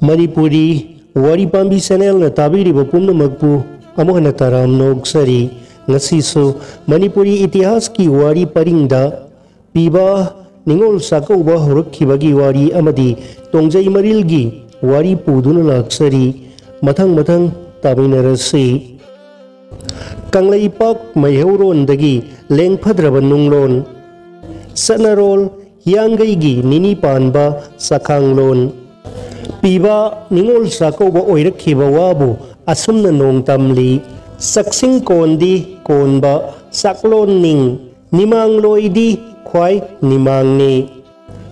Manipuri Wari Pambi Channel na tabiriba pumnamakpu amuh hana taram nogsari ngasiso Manipuri itihas ki wari paringda piba ningol sakauba horakkibagi wari amadi tongjai marilgi wari puduna laksari mathang taminarasi Kanglaipak Maihauron-dagi lengphadraba nunglon Sanarol Hiyangaigi nini panba sakhanglon Piba ningol sakauba oirakhiba wabu asumna nong tamli saksing kondi konba saklon ning nimangloi di khwai nimangni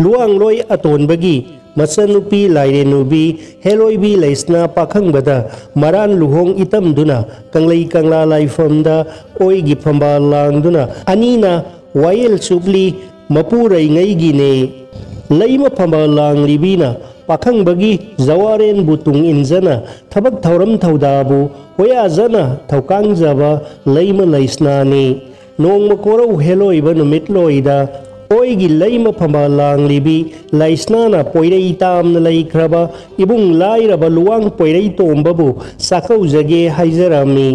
luangloi atonbagi masanupi lairenubi heloibi laisna pakhangbada maran luhong itamduna kanglai kangla laifamda oigi phamba langduna anina wail supli mapurai ngaigi ne laima phamba langlibina pakhang-bagi zawaren butung injana thabak thauram thaudabu hoya jana thaukang-jaba laima laisnani nongma korau heloiba numitloida oigi laima phamba langlibi laisnana poirei tamna laikhraba ibung lairaba luwang poirei tombabu sakaujage haijarami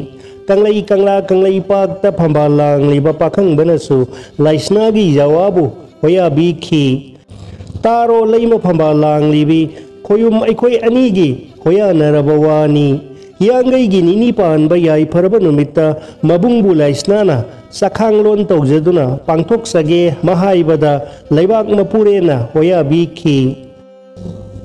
kanglai kangla kanglai pakta phamba langliba pakhang-banasu laisnagi jawabu hoya bikhi Taro laima phamba langlibi khoyum aikhoi anigi hoya narabawani hiyangaigi nini panba yai pharaba numitta mabungbu laisnana sakhanglon tawjaduna pangthok sage mahaibada laibak mapurena hoya bikhi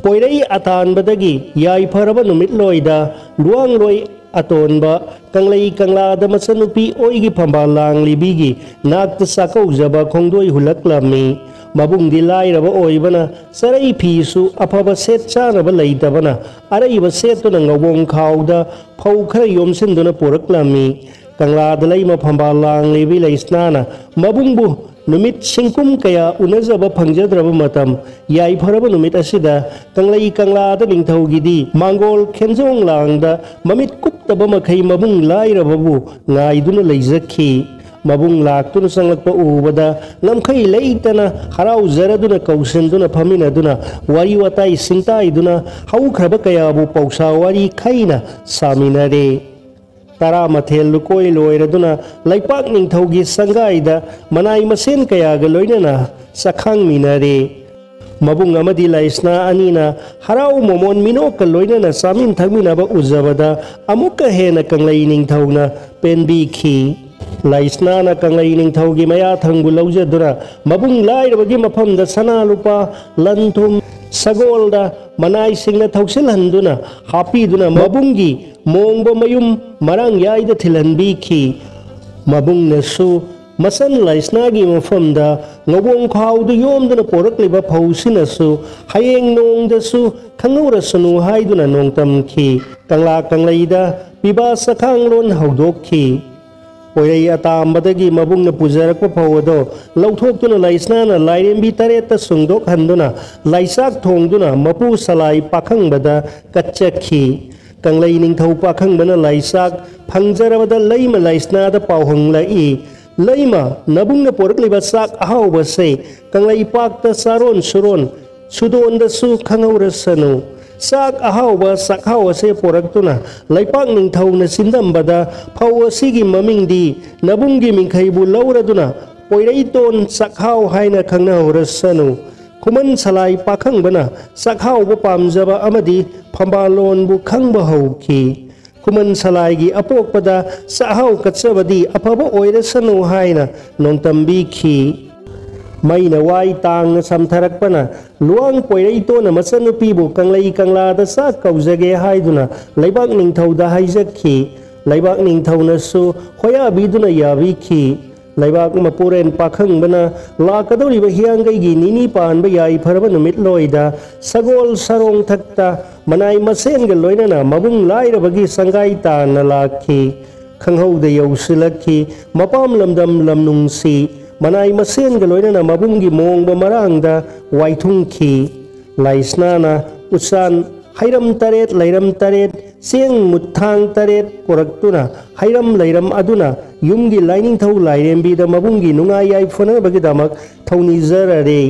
poirei atanbadagi yai pharaba numitloida luangloi atonba kanglai kanglada masanupi oigi phamba langlibigi nakta sakaujaba khongdoi hulaklami Mabung dilai raba oibana sarai pisu apaba set chanaba leitabana araiba setuna ngawong khawda phau khara yomsinduna poraklami kanglada laima phamba langlibi laisnana mabungbu numit singkum kaya unajaba phangjadraba matam yai pharaba numit asida kanglai kanglada ningthogidi mangol khenjong langda mamit kuptaba makhai mabung lai rababu ngaiduna leijakhi Mabung laktuna sanglakpa ubada namkhai leitana harau zaraduna kausenduna phaminaduna wari watai singtaiduna haukraba kayabu pausa wari khaina saminare tara mathel lukoi loiraduna laipak ningthaugi sangaida manai masen kayaga loinana sakhang minare Mabung amadi laisna anina harau momon minokka loinana samin thagminaba uzabada amukka hena kanglai ningthauna penbikhi Laisnana kanglai ningthaugi maya thangbu laujaduna mabung lairabagi mafamda sana lupa lanthum sagolda manai singna thausilhanduna hapiduna mabungi mongba mayum marang yaida thilhanbikhi mabungnasu masan laisnagi mafamda ngawong khawdu yomduna porakliba phausinasu hayeng nongdasu khangaurasanu haiduna nongtamkhi kangla kanglaida piba sakhanglon haudokhi Poirei atambadagi mabungna pujarakpa phawado lauthokduna laisnana lairembi tareta sungdok handuna laisak thongduna mapu salai pakhangbada katchakhi kanglai ningthau pakhangbana laisak phangjarabada laima laisnada pauhanglai laima nabungna porakliba sak ahauba se kanglai pakta saron suron sudonda su khangaurasanu Sak ahauba sakhau ase poraktuna laipak ningthauna sindambada phau asigi mamingdi nabunggi mingkhaibu lauraduna poiraiton sakhau haina khangnaurasanu kuman salai pakhangbana sakhau bu pamjaba amadi phambalonbu khangba hauki kuman salaigi apokpada sahau katsabadi afaba oirasanu haina nongtambikhi Maina wai tang samtharakpana luang poiraito na masanupibu kanglai kanglada sa kaujage haiduna laibak ningthauda haijakhi laibak ningthauna su hoya biduna yabikhi laibak mapuren pakhangbana lakadoriba hiyangaigi nini panba yai pharaba numitloida sagol sarong thakta manai masenga loinana mabung lairabagi sangai tana lakhi khanghauda yausilakhi mapam lamdam lamnungsi Manai masen galoina mabunggi mongba marangda waithungki laisnana usan hairam taret lairam taret seng muthang taret koraktuna hairam lairam aduna yumgi lining thau lairembi da mabunggi nungai ai phona bagi damak thauni zarare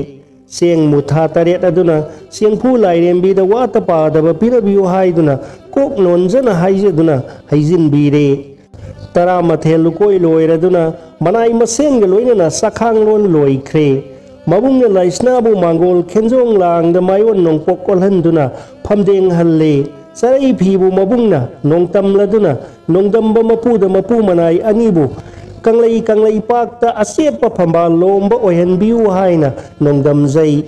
Seng mutha taret aduna sengpu lairembi da wata padaba pirabiu haiduna kok nonjana haijaduna haijin bire tara mathel lukoi loiraduna manai maseng loinana sakhang lon loikre mabung laisna bu mangol khenjong lang da mayon nong pokol handuna phamdeng halle sarai phibu mabungna nongtam laduna nongdamba mapu da mapu manai anibu kanglai pakta asepa phambal lomba ohen biu haina nongdam zai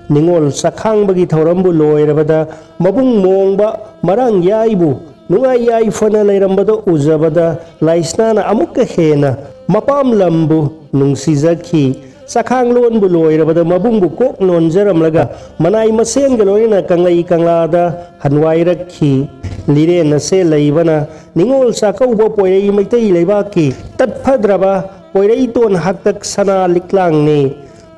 ningol sakhang bagi thorambu loirabada mabung mongba marang yaibu nungai yai fana lairambada uzabada laisnana amukka hena mapam lambu nungsizaki sakhang lon bu loirabada mabung bu kok nonjaramlaga manai maseng galoina kanglai kanglada hanwai rakhi lire na se laibana ningol sakau bo poirei maitai leibaki tatphadraba poirei ton haktak sana liklang ne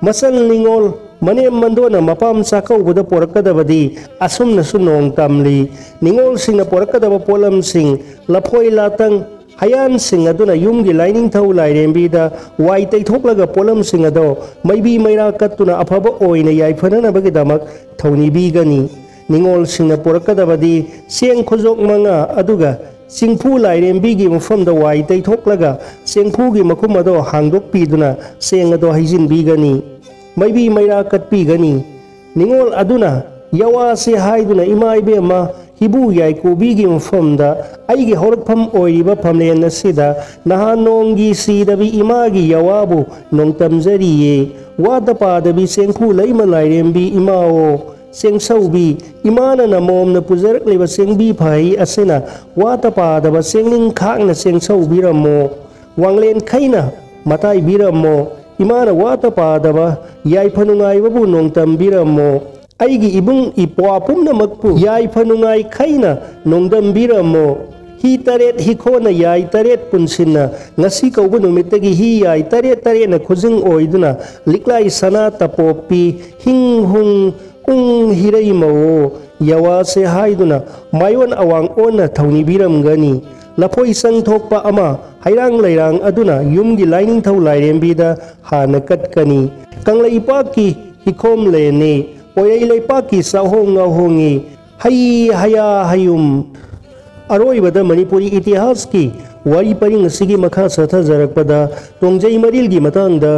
masal ningol manem mandona mapam sakau boda porakadabadi asum na sunong tamli ningol sing na porakadaba polam sing lapoi latang hayan sing aduna yumgi lining thau lairembi da wai tai thoklaga polam sing ado maibi maira katuna afaba oina yai phanana bagi damak thauni bi gani ningol singna porakadabadi seng khojok manga aduga singphu lairembi gi mufam da wai tai thoklaga sengphu gi makhum ado hangdok piduna seng ado haijin bi gani maibi maira kat pi gani ningol aduna yawa se haiduna imai be ma hibu yai ko bi gi mufam da aigi horpham oiriba phamlen asida nahanongi sidabi imagi yawabu nongtamjariye wada padabi sengphu laima lairembi imao seng saubi imana na mom na pujarak leba sengbi phai asena wata pada ba sengning khang na seng saubi ramo wanglen khaina matai biramo imana wata pada ba yai phanungai babu nongtam biramo aigi ibung ipwa pumna makpu yai phanungai khaina nongdam biramo hi taret hi khona yai taret punsinna ngasi kaubu numitagi hi yai taret na khujing oiduna liklai sana tapopi hing hung hirai mawo yawa se haiduna mayon awang ona thauni biram gani lapoi sang thokpa ama hairang lairang aduna yumgi lining thau lairembi da hana katkani kanglai paki hikhom lene poyai lai paki sahong ngahongi hai haya hayum aroi bada manipuri itihas ki wari paring sigi makha satha jarakpada tongjai maril gi matangda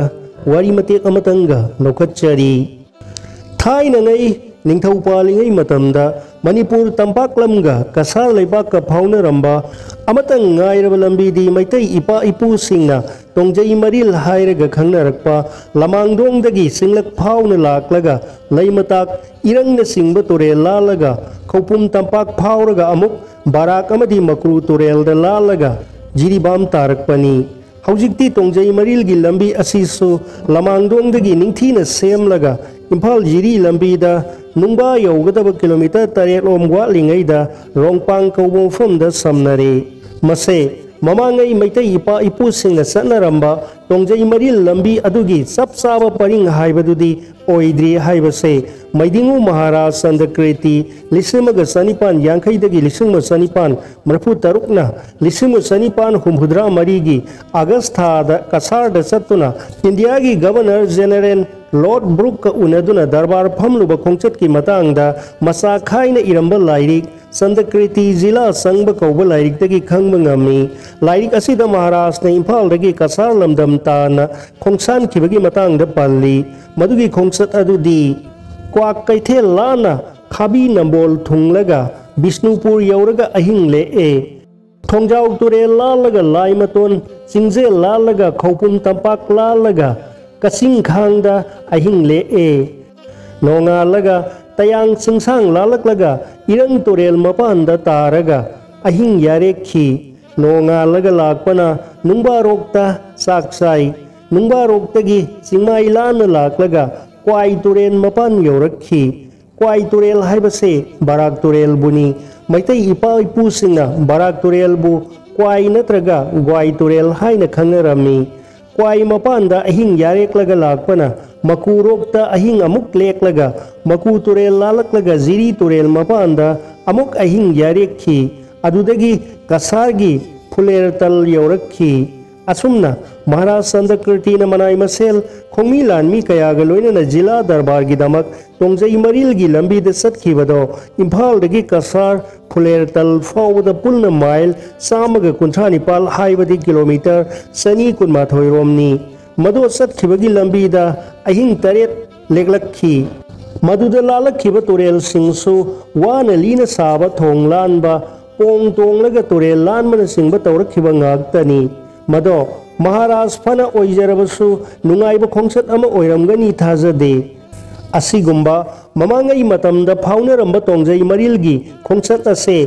wari matek amatanga nokachari Thai nangai ningthau palingai matamda Manipur tampak lamga kasar leibak ka phauna ramba amatang ngairaba lambi di maitai ipa ipu singna tongjai maril hairaga khangnarakpa lamangdong dagi singlak phauna laklaga leimatak irangna singba torel lalaga khopum tampak phauraga amuk barak amadi makru torel da lalaga jiribam tarakpani haujikti tongjai maril gi lambi asisu lamangdong dagi ningthina semlaga Impal jiri lambi da nungba yaugadaba kilometer taret om watlingai da rongpang kaubong fom da samnare mase mamangai maitai ipa ipu singna satnaramba tongjai maril lambi adugi sapsaba paring haibadudi oidri haibase maidingu maharaj sandakreti lismaga sanipan yankai dagi lisma sanipan marfu tarukna lisma sanipan humhudra marigi agastha da kasar da satuna india gi governor general Lord Brook ka unaduna darbar phamluba khongchat ki matangda masa khaina iramba lairik sandakriti zila sangba kauba lairik dagi khangba ngami lairik asida maharashna imphal dagi kasar lamdam tana khongsan khibagi matangda palli madugi khongchat adudi kwak kaithel lana khabi nambol thunglaga bisnupur yauraga ahing le e thongjau ture lalaga laimaton chingje lalaga khopum tampak lalaga kasing khangda ahing le e nonga laga tayang singsang lalaklaga irang torel mapanda taraga ahing yarekhi nonga laga lakpana nungba rokta saksai nungba roktagi singmai lana laklaga kwai toren mapan yorakhi kwai torel haibase barak torel buni maitai ipa ipu singna barak torel bu kwai natraga gwai torel haina khangarami Kwai mapanda ahing yareklaga lakpana maku rokta ahing amuk leklaga maku turel lalaklaga ziri turel mapanda amuk ahing yarekhi adudagi kasargi fuler tal yorakhi असुमना महाराज संदकृति मनाई मसेल खोमी लानमी कयागा लोइनना जिला दरबार की दमक तोंजई मरिल की लंबी दे सत्खिबदो इम्फाल दगी कसार फुलेर तल फाउदा पुलना माइल सामगा कुंथ्रा निपाल हाइबदी किलोमीटर सनी कुनमाथोय रोमनी मदो सत्खिबगी लंबी दा अहिंग तरेत लेगलखी मधुदा लालखिब तुरेल सिंसु वाना लीना साबा थोंग लानबा पोंग तोंगलगा तुरेल लानबना सिंगबा तौरखिबा ngaktani मदो महाराज फना ओइजरबसु नुंगाइबा खोंसत अमा ओइरमगनी थाजदे असिगुम्बा ममांगई मतमदा फाउनरंबा तोंजई मरिलगी खोंसत असे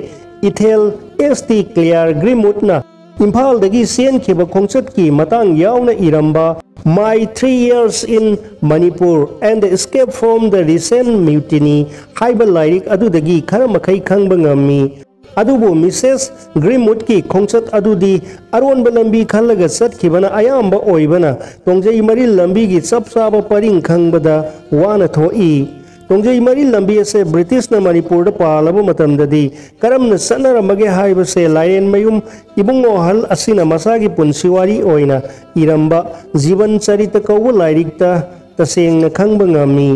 इथेल एसटी क्लियर ग्रीमउडना इम्फाल दगी सेन खिबा खोंसत की मतंग यावना इरंबा My 3 years in Manipur and the escape from the recent mutiny haiba lairik adudagi khara makai khangba ngammi adubu Mrs. Greenwood की खोंसत अदुदी अरोनबा लंबी खलगा सत्खिबना अयाम्बा ओइबना तोंजई मरिल लंबी की सबसाबा परिंग खंगबदा वाना थोई तोंजई मरिल लंबी से ब्रिटिश न मणिपुर पालब मतमददी करमना सनरमगे हाइबसे लायन मयुम इबुंगो हल असिना मसागी पुनसिवारी ओइना इरंबा जीवन चरित कौब लाइरिकता तसेंगना खंगबा ngami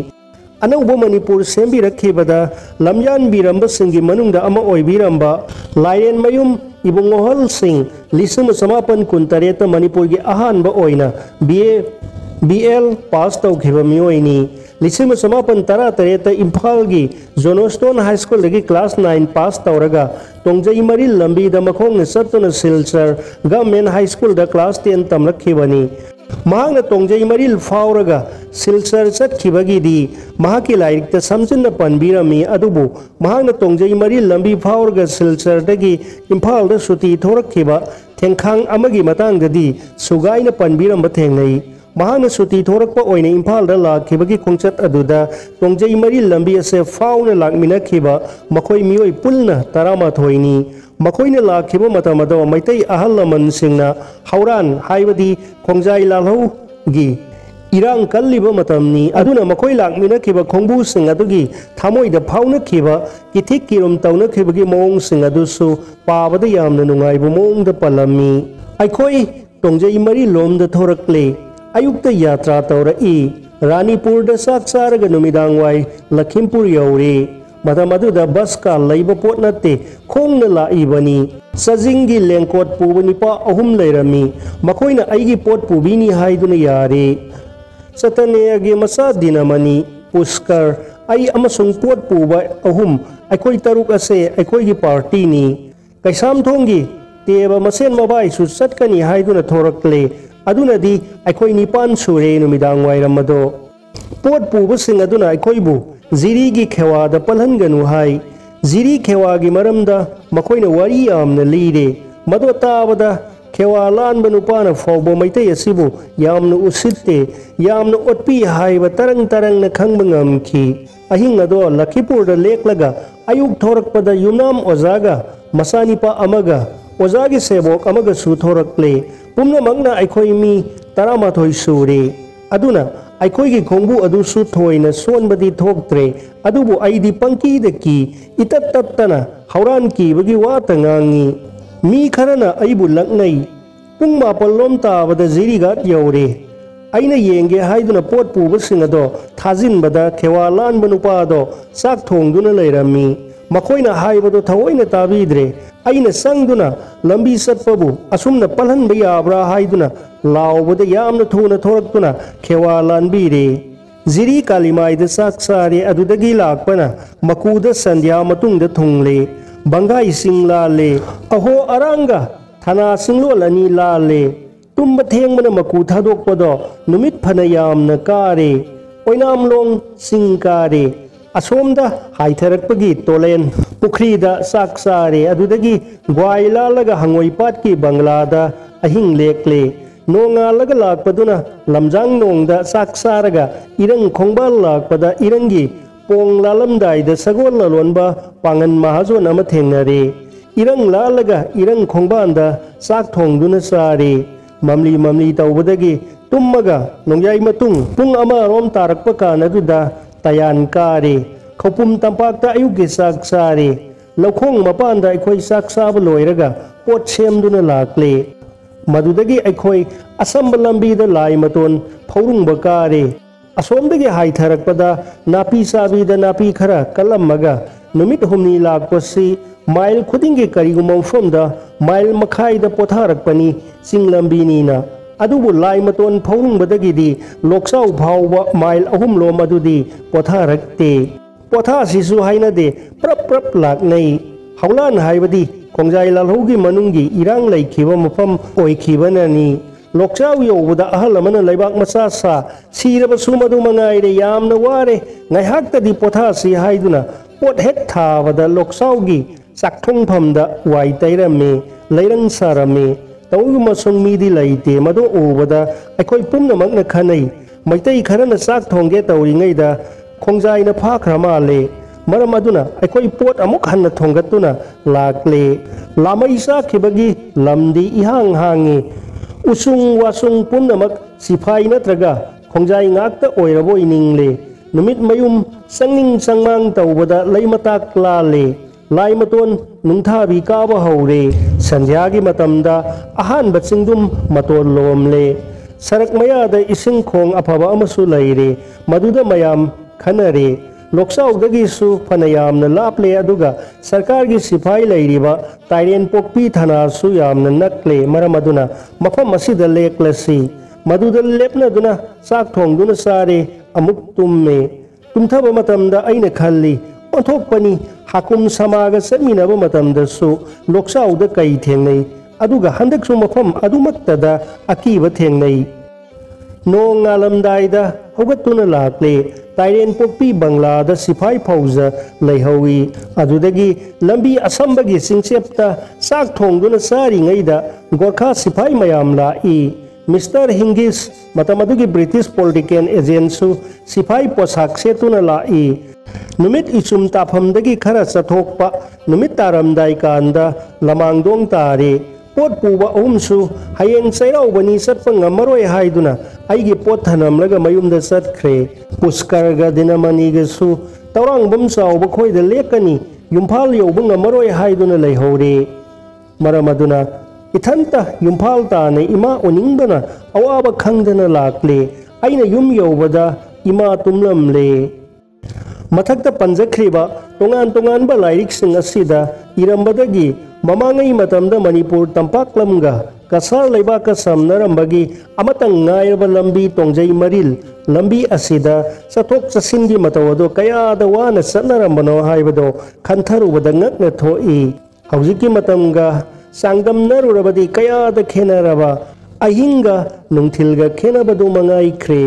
अनौब मणिपुर सेंबिरखिबदा लमयान बिरंबा सिंगी मनुंगदा अमा ओइबिरंबा लायन मयुम इबुंगो हल सिंग लिसिंग समापन कुंतरेत मणिपुर की अहानबा ओइना BL पास तौखिबा मियोइनी लिसिंग समापन तरा तरेत इम्फाल की जोनोस्टोन हाई स्कूल लगी क्लास 9 पास तौरगा तोंजई मरिल लंबी दा मखोंग सत्तुना सिलचर गवर्नमेंट हाई स्कूल दा क्लास 10 तमरखिबनी महांगना तोंजई मरिल फावरगा सिलचर चटखिबगीदी महाकी लाइरिक ता समजिन पनबिरमी अदुबु महांगना तोंजई मरिल लंबी फावरगा सिलचर दगी इम्फाल दा सुती थोरखिबा थेंखांग अमगी मतंगददी सुगाइना पनबिरम थेंगनई महान सुती थोरक्पा ओइने इम्फाल दा लाखिबगी खोंचत अदुदा तोंजई मरी लंबी असे फाउना लाखमिनखिबा मखोई मियोई पुलना तरामाथोइनी मखोइना लाखिबा मतमदो मैतै अहल लमन सिंगना हौरान हाइबदी खोंजाई लालहौगी इरांग कल्लिबा मतमनी अदुना मखोई लाखमिनखिबा खोंबु सिंग अदुगी थामोइदा फाउनखिबा किथिक किरुम तौनखिबगी मोंग सिंग अदुसु पाबदा यामना नुंगाइबा मोंगदा पलम्मी अखोई तोंजई मरी लोमदा थोरक्ले अयुक्त यात्रा तौरई रानीपुर साक चारग नुमिदांग वाई लखीमपुर यौरे मदमदुदा बस का लैब पोट नते खोंगना लाइबनी सजिंगी लेंकोट पुब निपा अहुम लैरमी मखोइना अइगी पोट पुबिनी हाइदुना यारे सतनेयगे मसा दिनमनी पुष्कर आई अमसुंग पोट पुबा अहुम अखोइ तरुक असे अखोइगी पार्टीनी कैसाम थोंगी तेबा मसेन मबाई सु सटकनी हाइदुना थोरक्ले अदुनदी अखोइ निपान सुरे नुमिदांग वाइरमदो पोट पुबसिंग अदुना अखोइबु जिरी की खेवादा पलहनगनु हाई जिरी खेवागी मरमदा मखोइना वारी यामना लीरे मदो ताबदा खेवा लानबा नुपाना फौबो मैतै असिबु यामना उसित्ते यामना ओटपी हाइबा तरंग तरंगना खंगबा ngamki अहिंग अदो लखीपुर लेक्लगा अयुक थोरकपदा युमनाम ओजागा मसानिपा अमगा ओजागी सेबोक अमगा सु थोरकले पुनमगना अखोइ मी तरामाथोइ सुरे अदुना अखोइगी खोंबु अदुसु थोइना सोनबदी थोक्त्रे अदुबु अइदी पंकीदकी इतत तत्तना हौरान कीबगी वाता ngangi me Kharna अइबु लक्नै Pung मापल्लोम ताबदा जिरीगात you're अइना येंगे हाइदुना pot पुबसिंग अदो थाजिनबदा खेवा लानबा नुपादो साक थोंगदुना लैरमी मखोइना हाइबदो थवोइना ताबीद्रे अइना संगदुना लंबी सत्पबु असुमना पलहनबा याब्रा हाइदुना लावबदा यामना थुना थोरक्तुना खेवा लानबीरे जिरी कालीमाइदा साक सारे अदुदगी लाकपना मकुदा संध्या मतुंगदा थुंगले बंगाई सिंग लाले अहो अरांगा थाना सिंगलोल अनि लाले तुम्बा थेंगबना मकु थादोकपदो नुमित फना यामना कारे ओइनामलोंग सिंग कारे असोमदा हाइथरकपगी तोलेन पुखरीदा साक सारे अदुदगी ग्वाई लालगा हंगोई पाट की बंगलादा अहिंग लेकले नोंगालगा लाकपदुना लमजांग नोंगदा साक सारगा इरंग खोंबाल लाकपदा इरंगी पोंग लालमदाइदा सगोल ललोनबा पांगन महाजोन अमा थेंगनरे इरंग लालगा इरंग खोंबांदा साक थोंगदुना सारे ममली ममली तौबदगी तुम्मगा नोंयाई मतुंग पुंग अमा रोम तारकपा कानदुदा तयान कारे खौपुम तंपाकता अयुगी साक सारे लौखोंग मपानदा अखोइ साक साब लोइरगा पोट सेमदुना लाकले मदुदगी अखोई असंब लंबीदा लाई मतोन फौरुंग कारे असोमदगी हाइथरकपदा नापी साबीदा नापी खरा कलमगा नुमित हुमनी लाकपसी माइल खुदिंगे करिगुम मफमदा माइल मखाइदा पोथारकपनी चिंग लंबीनीना अदुबु लाई मतोन फौरुंगबदगिदी लोकसाउ फाउबा माइल अहुमलोम अदुदी पोथारकते पोथासिसु हाइनदे प्रप प्रप लाकनै हौलान हाइबदी खोंजाई लालहौगी मनुंगी इरांग लैखिबा मफम ओइखिबनानी लोकचाउ यौबदा अहल अमना लैबाक मचा सा सिरबसु मदु मंगाइरे यामना वारे ngaihaktadi pothasi haiduna pot het thabada लोकचाउगी चाकथोंफमदा वाइ तैरमे लैरंग सारमे तौगु मसुंग मिदी लैते मदो ओबदा अखोई पुम्नमकना खनै मैतै खरना चाक थोंगे तौरिङैदा खोंजाइना फाख्रा माले मरम अदुना अखोई पोट अमुक हन्ना थोंगतुना लाकले लामै चाखिबगी लमदी इहांग हांगे उसुंग वासुंग पुम्नमक सिफाई नत्रगा खोंजाइ ngakta ओइरबोइ निंगले नुमित मयुम संगिंग संगमांग तौबदा लैमताक लाले लाई मतोन नुंथाबी काबा हौरे संध्यागी मतमदा अहान बचिंगदुम मतोन लोमले सरक मयादा इसिंग खोंग अफबा अमसु लैरे मदुदा मयाम खनरे लोकसाउदगिसु फनयामना लापले अदुगा सरकारगी सिपाही लैरिबा ताइरेन पोकपी थानासु यामना नकले मरम अदुना मफम असिदा लेक्लसी मदुदा लेपनदुना चाक थोंगदुना सारे अमुक तुम्मे तुमथबा मतमदा अइना खल्ली ओंथोकपनी हाकुम समागा चटमिनबा मतमदसु लोकसाउदा कै थेंगनै अदुगा हंदकसु मफम अदुमक्तदा अकीबा थेंगनै नोंग नालमदाइदा हौगतुना लाकले ताइरेन पोकपी बंगलादा सिपाही फौजा लैहौई अदुदगी लंबी असंबगी सिंगसेप्ता चाक थोंगदुना सारिङैदा गोरखा सिपाही मयाम लाई मिस्टर हिंगिस मतमदुगी ब्रिटिश पॉलिटिकल एजेंटसु सिपाही पोशाक सेतुना लाई नुमित इचुम ताफमदगी खरा चथोकपा नुमित तारमदाइ कांदा लमांगदोंग तारे pot पुबा अहुमसु हयेंग चैराउबनी चटपा ngamaroy haiduna aigi pot thanamlaga mayumda chatkhre puskarga dinamanigasu tawrangbam chawba khoida lekani yumphal yauba ngamaroy haiduna leihore maramaduna ithanta yumphal tane ima oningbana awaba khangdana lakle aina yum yaubada ima tumlamle mathakta panjakhriba tongan tongan ba lairik sing asida irambadagi ममांगई मतमदा मणिपुर तंपाकलमगा कसर लेबाका समनरंबगी अमतंग नायरबा लंबी तोंजई मरिल लंबी असिदा चथोक चसिनगी मतवदो कयादा वाना चटनरंबनो हाइबदो खंथरुबदा ngakna थोई हौजिकी मतमगा सांगदमनरुरबदी कयादा खेनरबा अहिंगा नुंथिलगा खेनबदो मंगाइख्रे